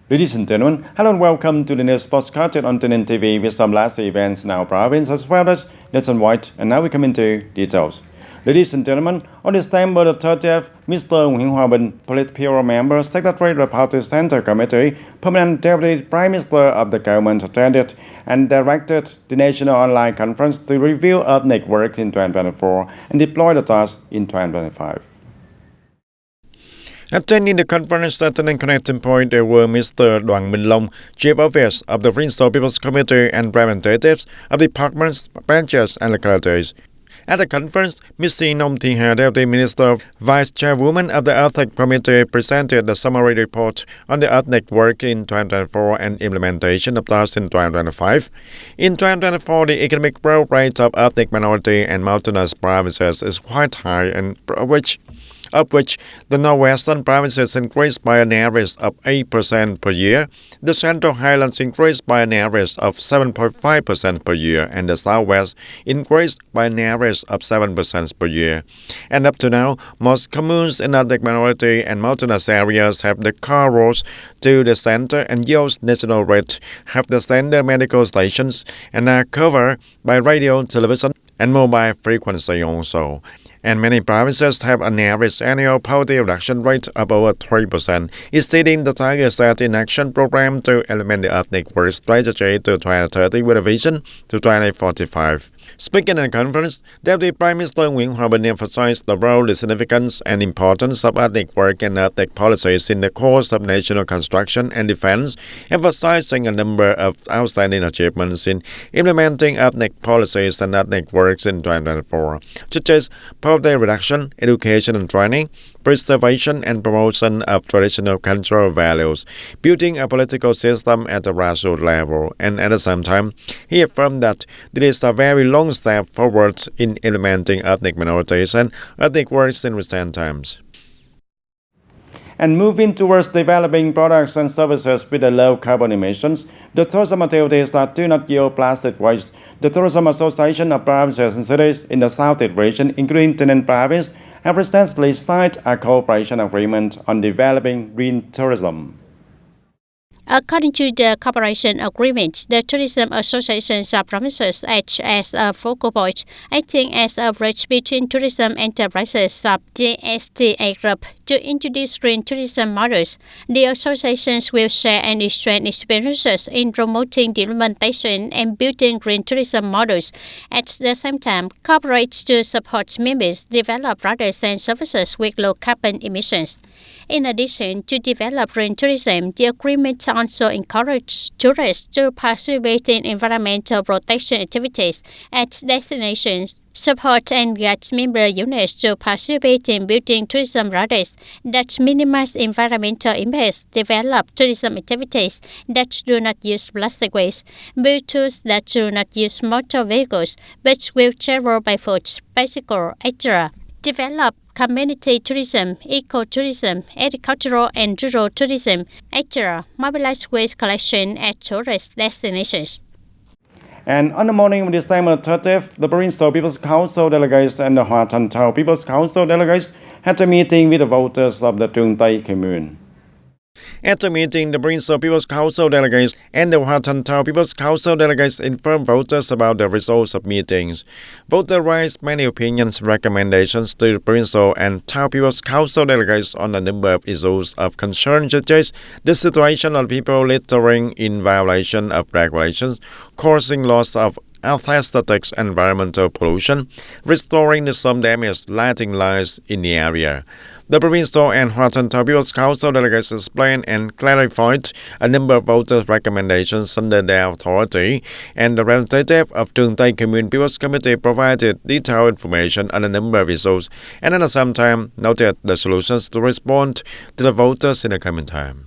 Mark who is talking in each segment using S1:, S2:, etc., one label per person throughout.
S1: Ladies and gentlemen, hello and welcome to the news podcast on TayNinhTV with some last events in our province as well as nationwide. And now we come into details. Ladies and gentlemen, on December the 30th, Mr. Nguyễn Hòa Bình, Politburo member, Secretary of the Party Center Committee, Permanent Deputy Prime Minister of the government, attended and directed the National Online Conference to review ethnic work in 2024 and deploy the task in 2025. Attending the conference at an connecting point, there were Mr. Đoàn Minh Long, Chief Officer of the Principal People's Committee and representatives of departments, branches, and localities. At the conference, Ms. Nông Thị Hà, Deputy Minister, Vice Chairwoman of the Ethnic Committee, presented the summary report on the ethnic work in 2024 and implementation of tasks in 2025. In 2024, the economic growth rate of ethnic minority and mountainous provinces is quite high, and of which the northwestern provinces increased by an average of 8% per year, the Central Highlands increased by an average of 7.5% per year, and the southwest increased by an average of 7% per year. And up to now, most communes in ethnic minority and mountainous areas have the car roads to the center and use national grid, have the standard medical stations, and are covered by radio, television, and mobile frequency also. And many provinces have an average annual poverty reduction rate of over 3%, exceeding the target set in Action Program to implement the ethnic work strategy to 2030 with a vision to 2045. Speaking at the conference, Deputy Prime Minister Nguyễn Hòa Bình emphasized the role, the significance, and importance of ethnic work and ethnic policies in the course of national construction and defense, emphasizing a number of outstanding achievements in implementing ethnic policies and ethnic works in 2024, such as poverty reduction, education and training, preservation and promotion of traditional cultural values, building a political system at the grassroots level, and at the same time, he affirmed that there is a very long step forward in implementing ethnic minorities and ethnic works in recent times. And moving towards developing products and services with a low carbon emissions, the tourism activities that do not yield plastic waste. The Tourism Association of Provinces and Cities in the Southeast region, including Tayninh Province, have recently signed a cooperation agreement on developing green tourism.
S2: According to the cooperation agreement, the tourism associations of provinces act as a focal point, acting as a bridge between tourism enterprises of the STA group to introduce green tourism models. The associations will share and exchange experiences in promoting the implementation and building green tourism models. At the same time, cooperate to support members develop products and services with low carbon emissions. In addition to develop green tourism, the agreement also encourages tourists to participate in environmental protection activities at destinations, support and guide member units to participate in building tourism routes that minimize environmental impacts, develop tourism activities that do not use plastic waste, build tours that do not use motor vehicles but will travel by foot, bicycle, etc. Develop community tourism, ecotourism, agricultural and rural tourism, etc. Mobilize waste collection at tourist destinations.
S1: And on the morning of December 30th, the Provincial People's Council delegates and the Hoa Thanh Thao People's Council delegates had a meeting with the voters of the Trung Tây commune. At the meeting, the Provincial People's Council delegates and the Hoa Thanh Thao People's Council delegates informed voters about the results of meetings. Voters raised many opinions and recommendations to the Provincial and Thao People's Council delegates on a number of issues of concern, such as the situation of people littering in violation of regulations, causing loss of aesthetics and environmental pollution, restoring the some damaged lighting lines in the area. The Provincial and Hoa Thanh Thao People's Council delegates explained and clarified a number of voters' recommendations under their authority, and the representative of Trung Tây Commune People's Committee provided detailed information on a number of issues, and at the same time noted the solutions to respond to the voters in the coming time.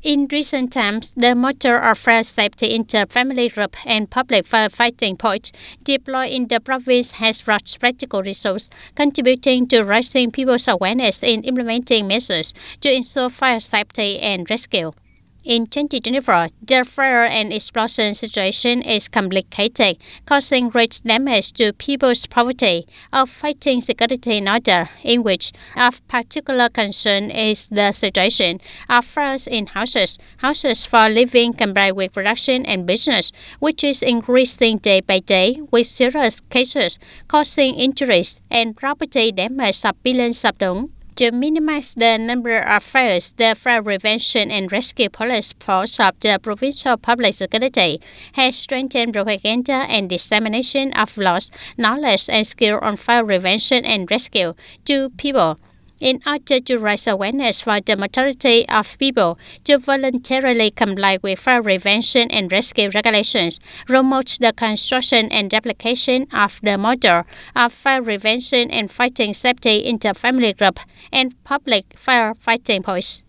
S2: In recent times, the motor of fire safety inter-family group and public firefighting point deployed in the province has brought practical results, contributing to raising people's awareness in implementing measures to ensure fire safety and rescue. In 2024, the fire and explosion situation is complicated, causing great damage to people's property, affecting security and order, in which of particular concern is the situation of fires in houses for living combined with production and business, which is increasing day by day with serious cases causing injuries and property damage of billions of dong. To minimize the number of fires, the Fire Prevention and Rescue Police Force of the Provincial Public Security has strengthened propaganda and dissemination of laws, knowledge, and skill on fire prevention and rescue to people, in order to raise awareness for the majority of people to voluntarily comply with fire prevention and rescue regulations, promote the construction and replication of the model of fire prevention and fighting safety in the family group and public firefighting posts.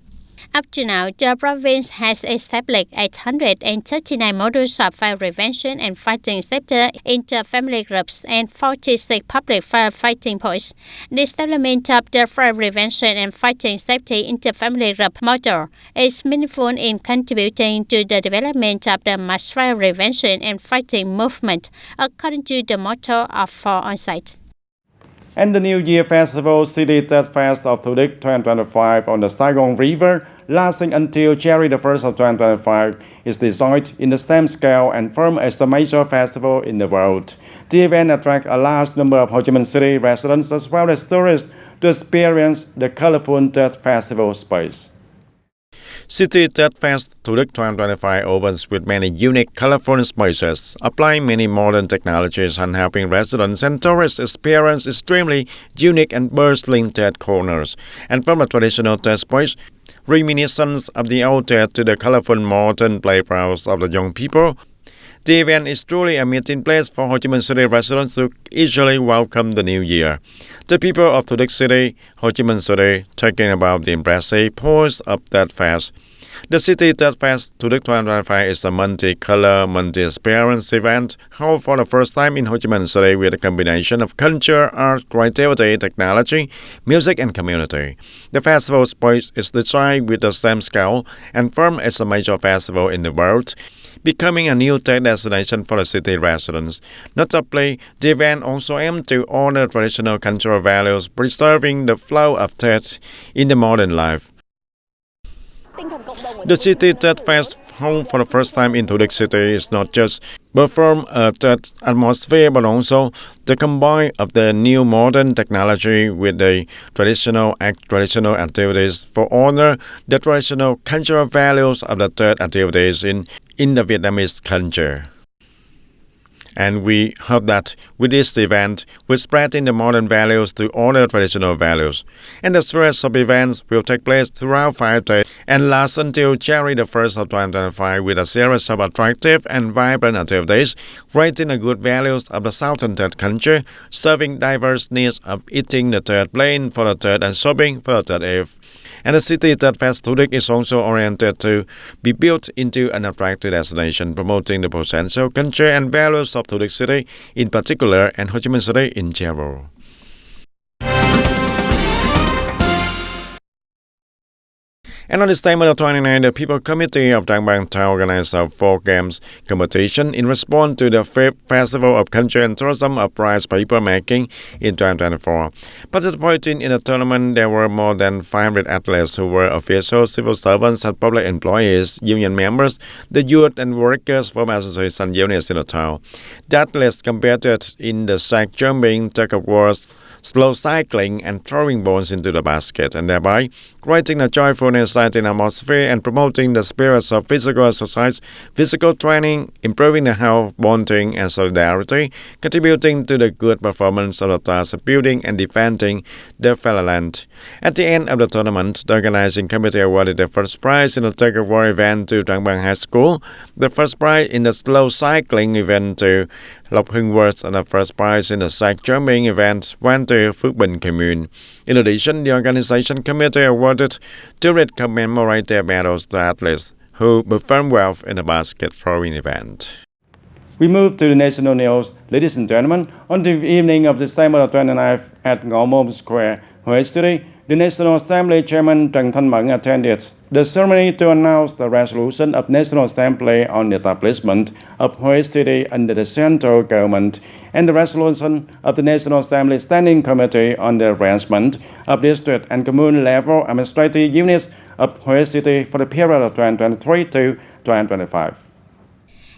S2: Up to now, the province has established 839 models of fire prevention and fighting safety into family groups and 46 public firefighting posts. The establishment of the fire prevention and fighting safety into family group model is meaningful in contributing to the development of the mass fire prevention and fighting movement, according to the motto of Four On Site.
S1: And the New Year Festival City Tet Fest of Thủ Đức 2025 on the Saigon River, lasting until January the 1st of 2025, is designed in the same scale and form as the major festival in the world. The event attracts a large number of Ho Chi Minh City residents as well as tourists to experience the colorful Tet Festival space. City Tet Fest Thủ Đức 2025 opens with many unique, colorful spaces, applying many modern technologies and helping residents and tourists experience extremely unique and bustling Tet corners. And from a traditional Tet space, reminiscence of the old Tet to the colorful modern playgrounds of the young people, the event is truly a meeting place for Ho Chi Minh City residents to eagerly welcome the new year. The people of Thủ Đức City, Ho Chi Minh City, talking about the impressive pose of that fest. The City Tet Fest Thủ Đức 2025 is a multi-color, multi-experience event held for the first time in Ho Chi Minh City with a combination of culture, art, creativity, technology, music, and community. The festival space is designed with the same scale and form as a major festival in the world, becoming a new Tet destination for the city residents. Notably, the event also aims to honor traditional cultural values, preserving the flow of Tet in the modern life. The City Tet Fest, held for the first time in Thủ Đức City, is not just perform a Tet atmosphere, but also the combine of the new modern technology with the traditional activities for honor the traditional cultural values of the Tet activities in the Vietnamese culture. And we hope that with this event, we're spreading the modern values to honor traditional values. And the series of events will take place throughout 5 days and last until January the 1st of 2025 with a series of attractive and vibrant activities, raising the good values of the Southern Tet culture, serving diverse needs of eating the Tet, playing for the Tet, and shopping for the Tet Eve. And the City Tet Fest Thủ Đức is also oriented to be built into an attractive destination, promoting the potential culture and values of Thủ Đức City in particular and Ho Chi Minh City in general. And on this time of 29, the People Committee of Trang Bang Town organized a 4 games competition in response to the 5th Festival of Culture and Tourism of Prize Paper Making in 2024. Participating in the tournament, there were more than 500 athletes who were officials, civil servants, and public employees, union members, the youth and workers from associations and units in the town. The athletes competed in the sack jumping, tug of war, slow cycling, and throwing balls into the basket, and thereby creating a joyful and exciting atmosphere and promoting the spirits of physical exercise, physical training, improving the health, bonding, and solidarity, contributing to the good performance of the task of building and defending the fatherland. At the end of the tournament, the organizing committee awarded the first prize in the tug of war event to Trang Bang High School, the first prize in the slow cycling event to Lộc Hưng Words, and the first prize in the sack jumping event went to Phước Bình Commune. In addition, the organization committee awarded 2 red commemorative medals to athletes who performed well in the basket throwing event. We move to the national news. Ladies and gentlemen, on the evening of December 29th at Ngõ Môn Square, Huế City, the National Assembly Chairman Trần Thanh Mẫn attended the ceremony to announce the resolution of National Assembly on the establishment of Hue City under the central government and the resolution of the National Assembly Standing Committee on the arrangement of district and commune level administrative units of Hue City for the period of 2023 to 2025.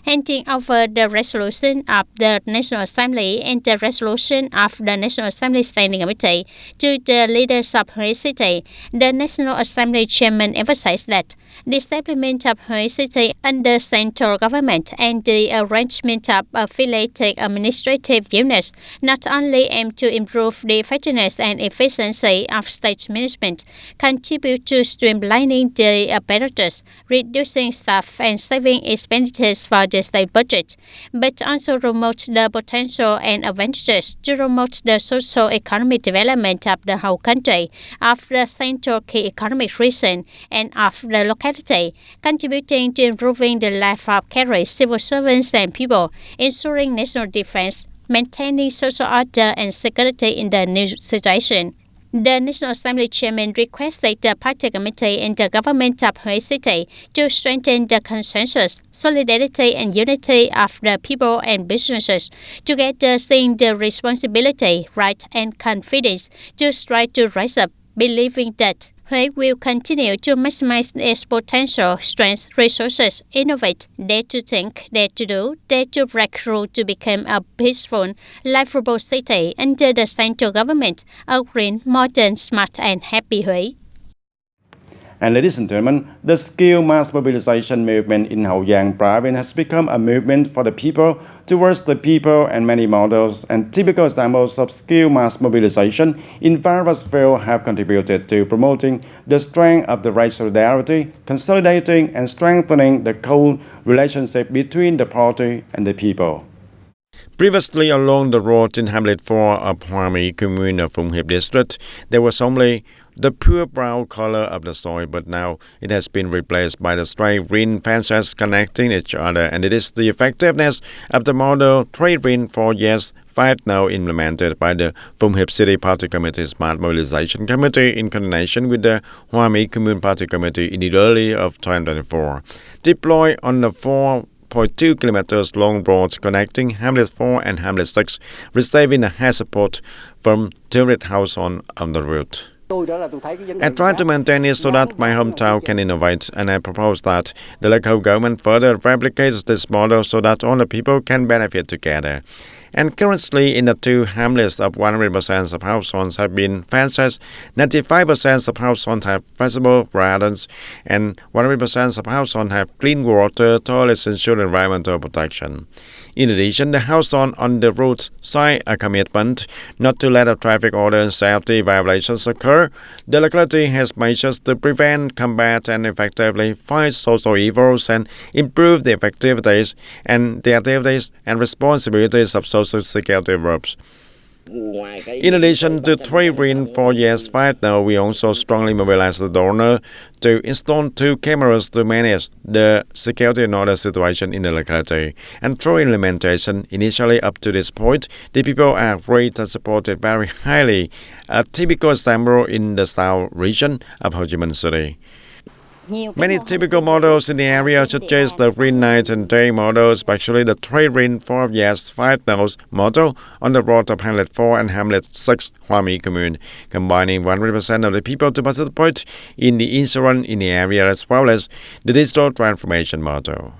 S2: Handing over the resolution of the National Assembly and the resolution of the National Assembly Standing Committee to the leaders of Hue City, the National Assembly Chairman emphasized that the establishment of Hue City under central government and the arrangement of affiliated administrative units not only aim to improve the effectiveness and efficiency of state management, contribute to streamlining the apparatus, reducing staff and saving expenditures for the state budget, but also promote the potential and advantages to promote the socio-economic development of the whole country, of the central key economic region, and of the locality, contributing to improving the life of career civil servants and people, ensuring national defense, maintaining social order and security in the new situation. The National Assembly Chairman requested the Party Committee and the government of Hue City to strengthen the consensus, solidarity and unity of the people and businesses, together seeing the responsibility, right and confidence to strive to rise up, believing that Hue will continue to maximize its potential, strengths, resources, innovate, dare to think, dare to do, dare to break through to become a peaceful, livable city under the central government, a green, modern, smart and happy Hue.
S1: And ladies and gentlemen, the skill mass mobilization movement in Hậu Giang province has become a movement for the people, towards the people, and many models and typical examples of skill mass mobilization in various fields have contributed to promoting the strength of the race solidarity, consolidating and strengthening the core relationship between the party and the people. Previously, along the road in Hamlet 4 of Hoa My Commune of Phụng Hiệp District, there was only the pure brown color of the soil, but now it has been replaced by the straight green fences connecting each other, and it is the effectiveness of the model 3 green 4 yes 5 now implemented by the Phụng Hiệp City Party Committee Smart Mobilization Committee in coordination with the Hoa My Commune Party Committee in the early of 2024. Deployed on the 4.2 kilometers long roads connecting Hamlet 4 and Hamlet 6, receiving a high support from 200 households on the route. I try to maintain it so that my hometown can innovate, and I propose that the local government further replicates this model so that all the people can benefit together. And currently, in the two hamlets of 100% of households have been fenced, 95% of households have vegetable gardens, and 100% of households have clean water, toilets, ensure environmental protection. In addition, the households on the route sign a commitment not to let traffic order and safety violations occur. The locality has measures to prevent, combat, and effectively fight social evils and improve the effectiveness and the activities and responsibilities of social security groups. In addition to 3 green 4 yes 5 now, we also strongly mobilize the donor to install 2 cameras to manage the security and order situation in the locality. And through implementation, initially up to this point, the people are rated and supported very highly, a typical example in the South region of Ho Chi Minh City. Many typical models in the area such as the green night and day model, especially the 3 green 4 yes 5 no model on the road of Hamlet 4 and Hamlet 6 Hoa My Commune, combining 100% of the people to participate in the insurance in the area as well as the digital transformation model.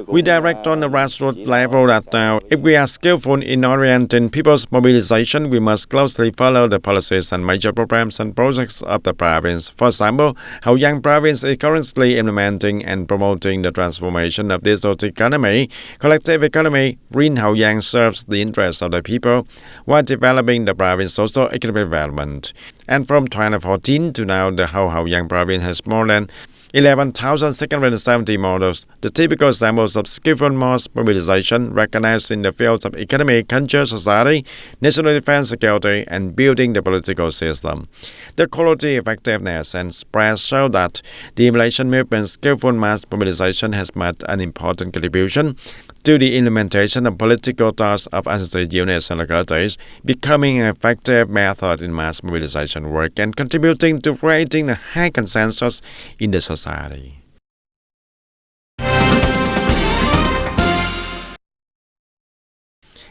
S1: We direct on the grassroots level that now, if we are skillful in orienting people's mobilization, we must closely follow the policies and major programs and projects of the province. For example, Hậu Giang province is currently implementing and promoting the transformation of digital economy. Collective economy, Green Hậu Giang serves the interests of the people while developing the province's social economic development. And from 2014 to now, the whole Hậu Giang province has more than 11,670 models, the typical examples of skillful mass mobilization recognized in the fields of economy, culture, society, national defense, security, and building the political system. The quality, effectiveness, and spread show that the emulation movement's skillful mass mobilization has made an important contribution to the implementation of political tasks of associate units and localities, becoming an effective method in mass mobilization work and contributing to creating a high consensus in the society.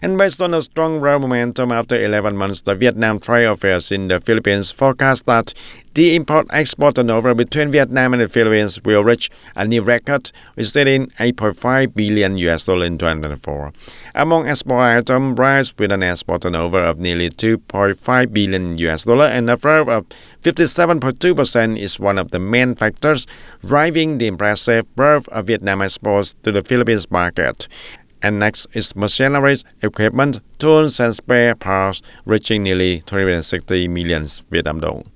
S1: And based on a strong raw momentum after 11 months, the Vietnam Trade Affairs in the Philippines forecast that the import-export turnover between Vietnam and the Philippines will reach a new record, exceeding $8.5 billion in 2024. Among export items, rice with an export turnover of nearly $2.5 billion and a growth of 57.2% is one of the main factors driving the impressive growth of Vietnam exports to the Philippines market. And next is machinery, equipment, tools, and spare parts, reaching nearly 360 million Vietnam dong.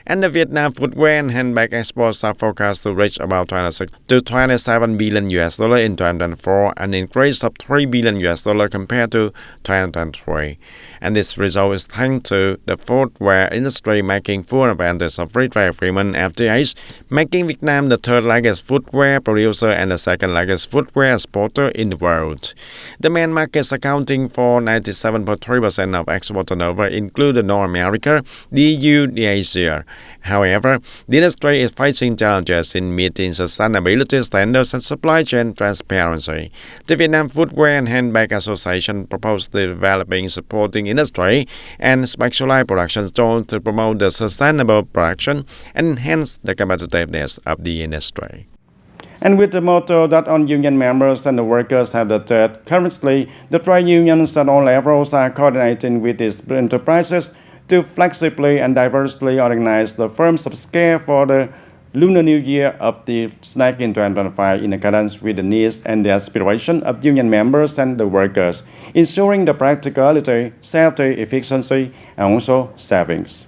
S1: And the Vietnam footwear and handbag exports are forecast to reach about 26 to 27 billion in 2024, an increase of $3 billion compared to 2023. And this result is thanks to the footwear industry making full advantage of free trade agreement FTAs, making Vietnam the third largest footwear producer and the second largest footwear exporter in the world. The main markets accounting for 97.3% of export turnover include North America, the EU, and Asia. However, the industry is facing challenges in meeting sustainability standards and supply chain transparency. The Vietnam Footwear and Handbag Association proposed developing supporting industry and specialized production zones to promote the sustainable production and enhance the competitiveness of the industry. And with the motto that all union members and the workers have the third, currently the trade unions at all levels are coordinating with these enterprises to flexibly and diversely organize the firms of scale for the Lunar New Year of the snack in 2025 in accordance with the needs and the aspiration of union members and the workers, ensuring the practicality, safety, efficiency, and also savings.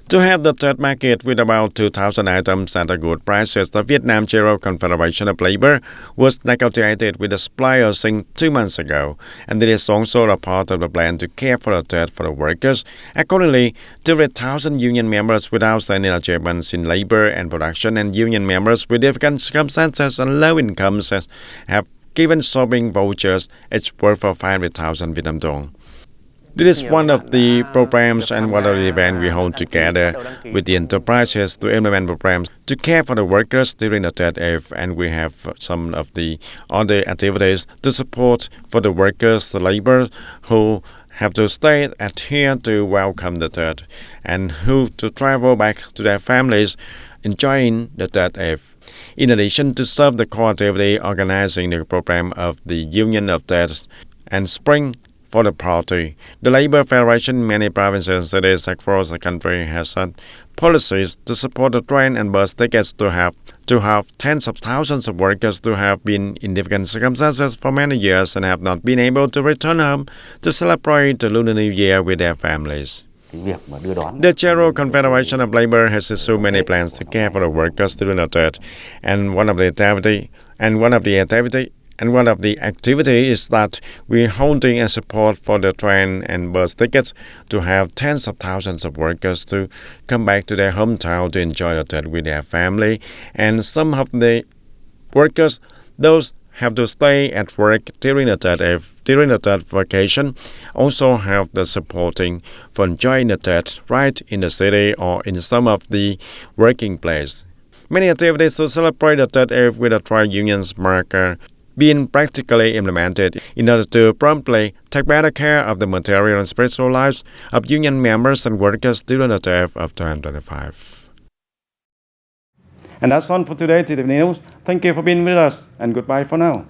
S1: To have the third market with about 2,000 items at a good prices, the Vietnam General Confederation of Labor was negotiated with the suppliers since 2 months ago, and it is also a part of the plan to care for the third for the workers. Accordingly, 200,000 union members with outstanding achievements in labor and production and union members with difficult circumstances and low incomes have given shopping vouchers each worth of 500,000 Vietnam dong. This is one of the programs and one of the events we hold together with the enterprises to implement programs to care for the workers during the third wave, and we have some of the other activities to support for the workers, the labor who have to stay at here to welcome the third and who to travel back to their families enjoying the third wave. In addition to serve the core activity organizing the program of the Union of Thirds and Spring for the party, the Labor Federation in many provinces and cities across the country has set policies to support the train and bus tickets to have tens of thousands of workers who have been in difficult circumstances for many years and have not been able to return home to celebrate the Lunar New Year with their families. The General Confederation of Labor has issued many plans to care for the workers during the third, and one of the activity is that we're holding a support for the train and bus tickets to have tens of thousands of workers to come back to their hometown to enjoy the third with their family. And some of the workers, those have to stay at work during the third vacation, also have the supporting for enjoying the third right in the city or in some of the working place. Many activities to celebrate the third eve with the trade unions marker being practically implemented in order to promptly take better care of the material and spiritual lives of union members and workers during the third of 2025. And that's all for today, TTV News. Thank you for being with us, and goodbye for now.